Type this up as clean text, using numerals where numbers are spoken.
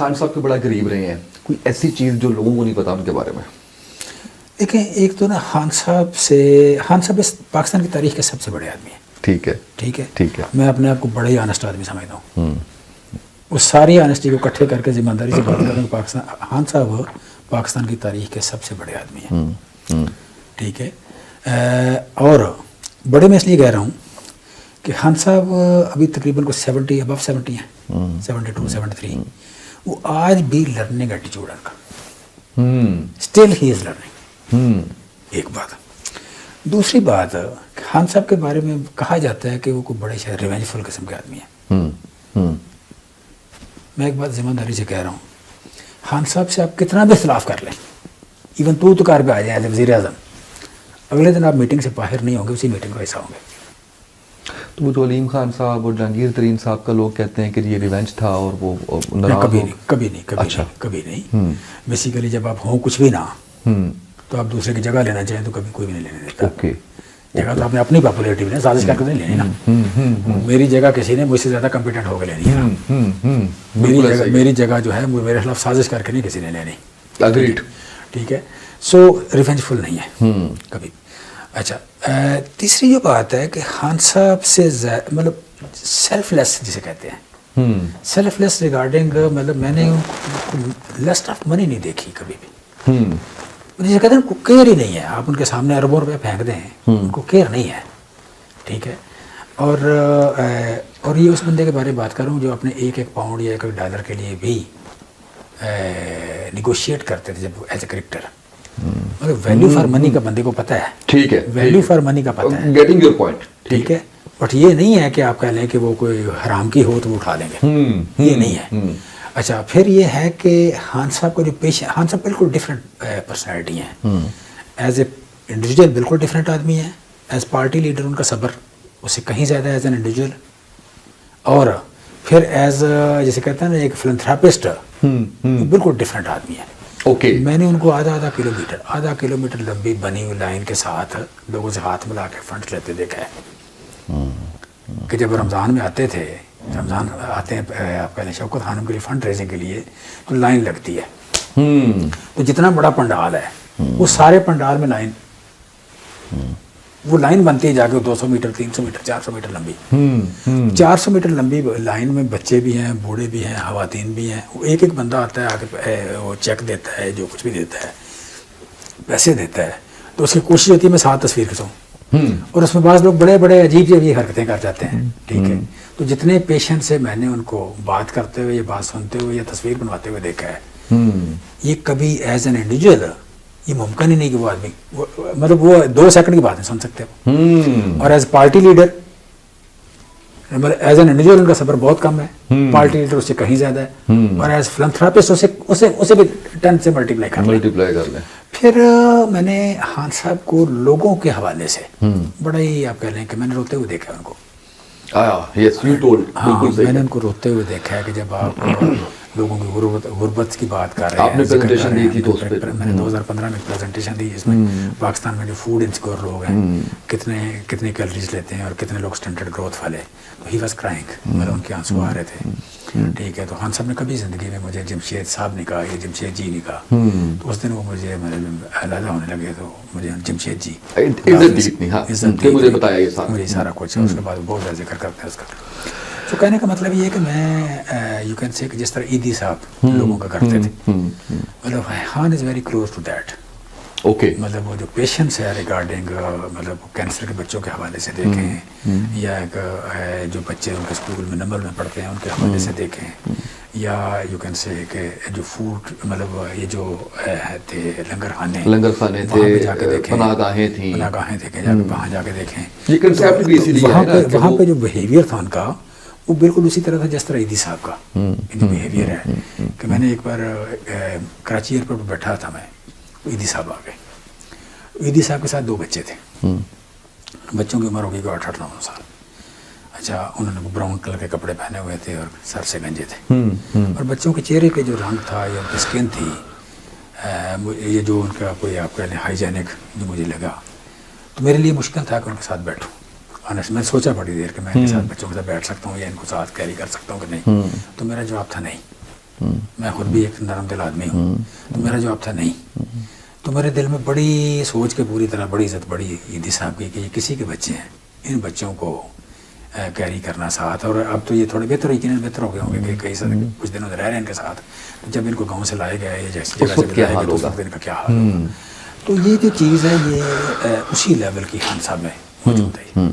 خان صاحب کے بڑا قریب رہے ہیں، کوئی ایسی چیز جو لوگوں کو نہیں پتا ان کے بارے میں؟ دیکھیں، ایک تو نا خان صاحب پاکستان کی تاریخ کے سب سے بڑے آدمی ہیں. ٹھیک ہے ٹھیک ہے ٹھیک ہے. میں اپنے آپ کو بڑے ہی آنےسٹ آدمی سمجھتا ہوں. اس ساری آنےسٹی کو اکٹھے کر کے ذمہ داری سے بات کروں کہ خان صاحب پاکستان کی تاریخ کے سب سے بڑے آدمی ہیں. ٹھیک ہے. اور بڑے میں اس لیے کہہ رہا ہوں کہ خان صاحب ابھی تقریباً کو 70 ابو 70 ہیں، 72 73. وہ آج بھی لرننگ ایٹیچیوڈ ان کا، اسٹل ہی از لرننگ. ایک بات. دوسری بات، خان صاحب کے بارے میں کہا جاتا ہے کہ وہ کوئی بڑے شاید ریونج فل قسم کے آدمی ہیں. میں ایک بات ذمہ داری سے کہہ رہا ہوں، خان صاحب سے آپ کتنا بھی اختلاف کر لیں، ایون تو کار پہ آ جائیں ایز وزیر اعظم، اگلے دن آپ میٹنگ سے باہر نہیں ہوں گے، اسی میٹنگ کا حصہ ہوں گے. تو وہ جو علیم خان صاحب اور جہانگیر ترین صاحب کا لوگ کہتے ہیں کہ یہ ریونج تھا اور وہ کبھی نہیں. بیسیکلی جب آپ ہوں کچھ بھی نہ تو آپ دوسرے کی جگہ لینا چاہیں تو کبھی کوئی بھی نہیں لینے دیتا. جگہ تو آپ نے اپنی پاپولیرٹی میں سازش کر کے نہیں لینی نا. میری جگہ کسی نے مجھ سے زیادہ کمپیٹنٹ ہو کے لینی ہے. میری جگہ جو ہے میرے خلاف سازش کر کے نہیں کسی نے لینی. ٹھیک ہے. سو ریونج فل نہیں ہے کبھی. اچھا، تیسری جو بات ہے کہ خان صاحب سے مطلب سیلف لیس جسے کہتے ہیں، سیلف لیس ریگارڈنگ، مطلب میں نے لسٹ آف منی نہیں دیکھی کبھی بھی. جسے کہتے ہیں ان کو کیئر ہی نہیں ہے. آپ ان کے سامنے اربوں روپے پھینک دیں، ان کو کیئر نہیں ہے. ٹھیک ہے. اور یہ اس بندے کے بارے میں بات کروں جو اپنے ایک پاؤنڈ یا ایک ڈالر کے لیے بھی نیگوشیٹ کرتے تھے جب ایز اے کریکٹر. مگر ویلیو فار منی کا بندے کو پتہ ہے. ٹھیک ہے. ویلیو فار منی کا پتہ ہے. Getting your point. ٹھیک ہے. بٹ یہ نہیں ہے کہ آپ کہہ لیں کہ وہ کوئی حرام کی ہو تو وہ اٹھا لیں گے. یہ نہیں ہے. اچھا، پھر یہ ہے کہ خان صاحب کو جو خان صاحب بالکل ڈفرینٹ پرسنالٹی ہیں. ایز اے انڈیویجول بالکل ڈفرینٹ آدمی ہیں. ایز پارٹی لیڈر ان کا صبر اس سے کہیں زیادہ ایز این انڈیویجول. اور پھر ایز جیسے کہتے ہیں نا ایک فلنتھراپسٹ، بالکل ڈفرینٹ آدمی ہے. میں نے ان کو آدھا کلومیٹر لمبی بنی ہوئی لائن کے ساتھ لوگوں سے ہاتھ ملا کے فنڈ لیتے دیکھا ہے. کہ جب رمضان میں آتے تھے، رمضان آتے ہیں آپ کہہ لیں شوکت خانم کے لیے فنڈ ریزنگ کے لیے، تو لائن لگتی ہے. تو جتنا بڑا پنڈال ہے وہ سارے پنڈال میں لائن، وہ لائن بنتی ہے جا کے 200 میٹر 300 میٹر 400 میٹر لمبی. 400 میٹر لمبی لائن میں بچے بھی ہیں، بوڑھے بھی ہیں، خواتین بھی ہیں. وہ ایک بندہ آتا ہے آگے، وہ چیک دیتا ہے، جو کچھ بھی دیتا ہے، پیسے دیتا ہے. تو اس کی کوشش ہوتی ہے میں ساتھ تصویر کھینچوں. اور اس میں بعض لوگ بڑے بڑے عجیب حرکتیں کر جاتے ہیں. ٹھیک ہے. تو جتنے پیشنٹ سے میں نے ان کو بات کرتے ہوئے یا بات سنتے ہوئے یا تصویر بنواتے ہوئے دیکھا ہے، یہ کبھی ایز این انڈیویجول یہ ممکن ہی نہیں کہ وہ آدمی مطلب وہ 2 سیکنڈ کی بات نہیں سن سکتے. اور as party leader, as an individual ان کا صبر بہت کم ہے. پارٹی لیڈر اس سے کہیں زیادہ ہے. اور ایز فلنتھراپسٹ اسے بھی 10 سے ملٹیپلائی کر لیں. پھر میں نے خان صاحب کو لوگوں کے حوالے سے بڑا ہی آپ کہہ لیں کہ میں نے روتے ہوئے دیکھا ہے ان کو. میں نے ان کو روتے ہوئے دیکھا ہے کہ جب آپ لوگوں کی غربت کی بات کر رہے ہیں. میں نے 2015 میں پریزنٹیشن دی جس میں پاکستان میں جو فوڈ انسیکیور لوگ ہیں کتنے کیلریز لیتے ہیں اور کتنے لوگ اسٹینڈرڈ گروتھ والے. تو ہی واز کرائنگ، مطلب ان کے آنسو آ رہے تھے. ٹھیک ہے. تو خان صاحب نے کبھی زندگی میں مجھے جمشید صاحب نے کہا یا جمشید جی نے کہا. تو اس دن وہ مجھے علیحدہ ہونے لگے تو مجھے جمشید جی مجھے سارا کچھ. اس کے بعد بہت زیادہ ذکر کرتے ہیں اس کا. تو کہنے کا مطلب یہ ہے کہ میں یو کین سے کہ جس طرح عیدی صاحب لوگوں کا کرتے تھے، مطلب Khan is very close to that. مطلب وہ جو پیشنٹس ہے ریگارڈنگ مطلب کینسر کے بچوں کے حوالے سے دیکھیں، یا ایک جو بچے ان کے اسکول میں نمبر میں پڑھتے ہیں ان کے حوالے سے دیکھیں، یا یو کین سے کہ جو فوڈ مطلب یہ جو تھے لنگر خانے تھے، جا کے دیکھیں، پناہ گاہیں تھیں، جا کے وہاں جا کے دیکھیں. وہاں پہ جو بیہیویئر تھا ان کا وہ بالکل اسی طرح تھا جس طرح عیدی صاحب کا جو بیہیویئر ہے. کہ میں نے ایک بار کراچی ایئرپورٹ پہ بیٹھا تھا، میں عیدی صاحب آ گئے. عیدی صاحب کے ساتھ 2 بچے تھے. بچوں کی عمر ہوگی 8-9 سال. اچھا، انہوں نے براؤن کلر کے کپڑے پہنے ہوئے تھے اور سر سے گنجے تھے. اور بچوں کے چہرے پہ جو رنگ تھا یا ان کی اسکن تھی، یہ جو ان کا کوئی آپ کہہ لیں ہائیجینک جو مجھے لگا، تو میرے لیے مشکل تھا کہ ان کے ساتھ بیٹھوں. میں سوچا بڑی دیر کہ میں ان کے ساتھ بچوں کے ساتھ بیٹھ سکتا ہوں یا ان کو ساتھ کیری کر سکتا ہوں کہ نہیں. تو میرا جواب تھا نہیں. میں خود بھی ایک نرم دل آدمی ہوں. تو میرا جواب تھا نہیں. تو میرے دل میں بڑی سوچ کے پوری طرح بڑی عزت بڑی عیدی صاحب کی کہ یہ کسی کے بچے ہیں, ان بچوں کو کیری کرنا ساتھ. اور اب تو یہ تھوڑے بہتر یقیناً بہتر ہو گئے ہوں گے کہ کئی سال کچھ دنوں سے رہ رہے ہیں ان کے ساتھ. جب ان کو گاؤں سے لائے گئے یا جیسی جگہ سے لائے گئے تو اس وقت ان کا کیا حال ہوگا. تو یہ جو چیز ہے یہ اسی لیول کی خان صاحب میں موجود ہے.